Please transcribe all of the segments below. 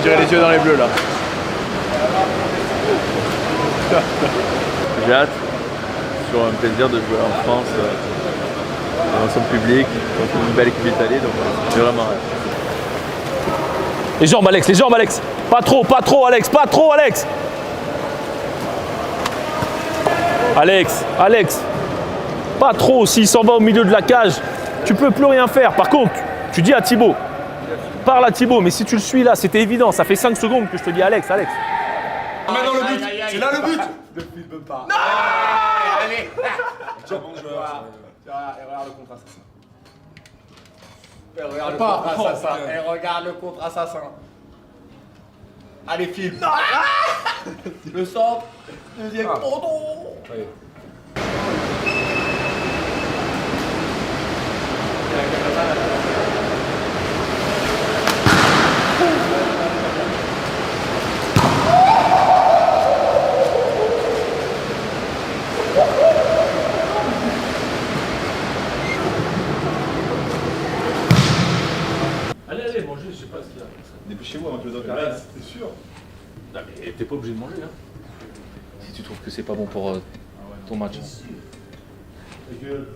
On dirait les yeux dans les bleus là. J'ai hâte. C'est toujours un plaisir de jouer en France, dans son public, dans une belle équipe d'Italie, donc j'ai vraiment hâte. Les jambes Alex. Pas trop Alex, pas trop Alex. Alex. Pas trop, s'il s'en va au milieu de la cage, tu peux plus rien faire. Par contre, tu dis à Thibaut, parle à Thibaut, mais si tu le suis là, c'était évident, ça fait 5 secondes que je te dis Alex. Mets dans le but, c'est là le but. Ne filme pas. Non. Allez. Tu vois, regarde le contre-assassin. Regarde le contre-assassin. Et regarde le contre-assassin. Allez, filme. Le centre. Deuxième poteau. Allez, mangez, je sais pas ce qu'il y a. Dépêchez-vous avant que le docteur arrive. T'es sûr? Non mais t'es pas obligé de manger hein. Si tu trouves que c'est pas bon pour ton match. Tu sais que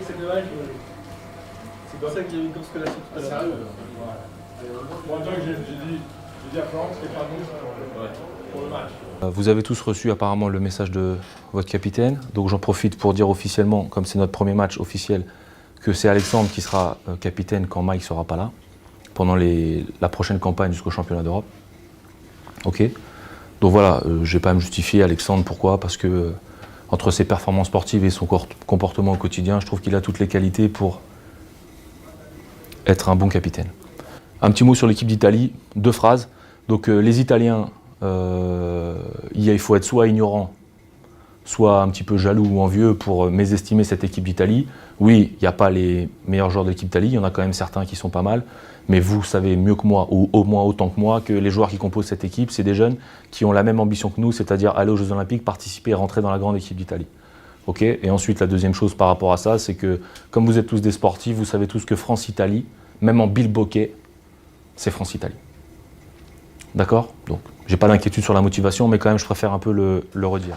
c'est dommage. C'est pour ça que j'ai eu une constellation tout à l'heure. Sérieux? Moi, j'ai dit à Florence que c'est pas bon pour le match. Vous avez tous reçu apparemment le message de votre capitaine, donc j'en profite pour dire officiellement, comme c'est notre premier match officiel, que c'est Alexandre qui sera capitaine quand Mike ne sera pas là, pendant la prochaine campagne jusqu'au championnat d'Europe. Ok. Donc voilà, je ne vais pas me justifier Alexandre, pourquoi? Parce que entre ses performances sportives et son comportement au quotidien, je trouve qu'il a toutes les qualités pour être un bon capitaine. Un petit mot sur l'équipe d'Italie, 2 phrases. Donc les Italiens, il faut être soit ignorant, soit un petit peu jaloux ou envieux pour mésestimer cette équipe d'Italie. Oui, il n'y a pas les meilleurs joueurs de l'équipe d'Italie, il y en a quand même certains qui sont pas mal, mais vous savez mieux que moi, ou au moins autant que moi, que les joueurs qui composent cette équipe, c'est des jeunes qui ont la même ambition que nous, c'est-à-dire aller aux Jeux Olympiques, participer et rentrer dans la grande équipe d'Italie. Okay. Et ensuite, la deuxième chose par rapport à ça, c'est que comme vous êtes tous des sportifs, vous savez tous que France-Italie, même en bilboquet, c'est France-Italie. D'accord? Donc, j'ai pas d'inquiétude sur la motivation, mais quand même, je préfère un peu le redire.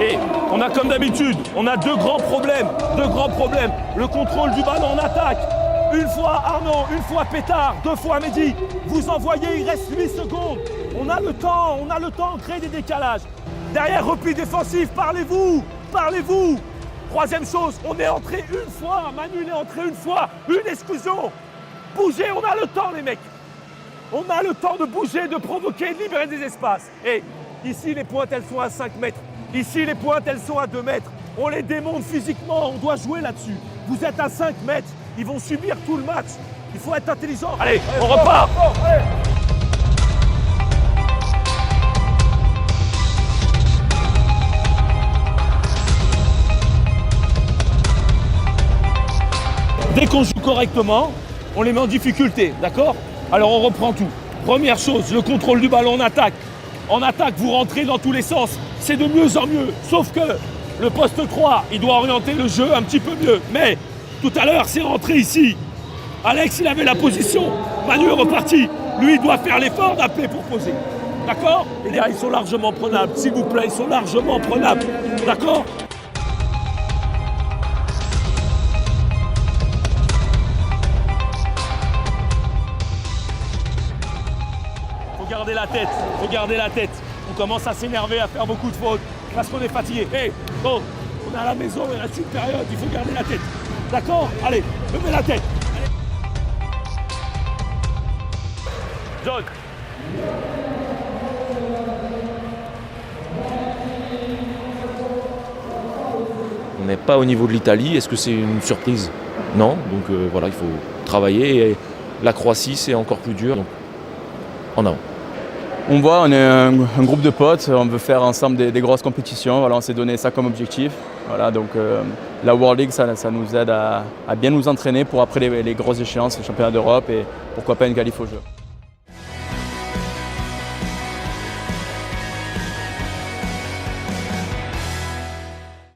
Et on a comme d'habitude, on a deux grands problèmes. Le contrôle du ballon en attaque. Une fois Arnaud, une fois Pétard, 2 fois Mehdi. Vous envoyez, il reste 8 secondes. On a le temps de créer des décalages. Derrière, repli défensif, parlez-vous. Troisième chose, on est entré une fois, Manu est entré une fois, une exclusion. Bougez, on a le temps les mecs. On a le temps de bouger, de provoquer, de libérer des espaces. Et ici, les pointes, elles sont à 5 mètres. Ici, les pointes, elles sont à 2 mètres. On les démonte physiquement, on doit jouer là-dessus. Vous êtes à 5 mètres, ils vont subir tout le match. Il faut être intelligent. Allez, on repart. Dès qu'on joue correctement, on les met en difficulté, d'accord? Alors on reprend tout. Première chose, le contrôle du ballon en attaque. En attaque, vous rentrez dans tous les sens. C'est de mieux en mieux. Sauf que le poste 3, il doit orienter le jeu un petit peu mieux. Mais tout à l'heure, c'est rentré ici. Alex, il avait la position. Manu est reparti. Lui, il doit faire l'effort d'appeler pour poser. D'accord? Les gars, ils sont largement prenables. S'il vous plaît, ils sont largement prenables. D'accord? Faut garder la tête. Faut garder la tête. On commence à s'énerver, à faire beaucoup de fautes. Parce qu'on est fatigué. Hey, oh, on est à la maison, il reste une période. Il faut garder la tête. D'accord? Allez, levez la tête. John. On n'est pas au niveau de l'Italie. Est-ce que c'est une surprise? Non. Donc voilà, il faut travailler. Et la Croatie, c'est encore plus dur. Donc en avant. On voit, on est un groupe de potes, on veut faire ensemble des grosses compétitions. Voilà, on s'est donné ça comme objectif. Voilà, donc la World League, ça nous aide à bien nous entraîner pour après les grosses échéances, les championnats d'Europe et pourquoi pas une qualif aux Jeux.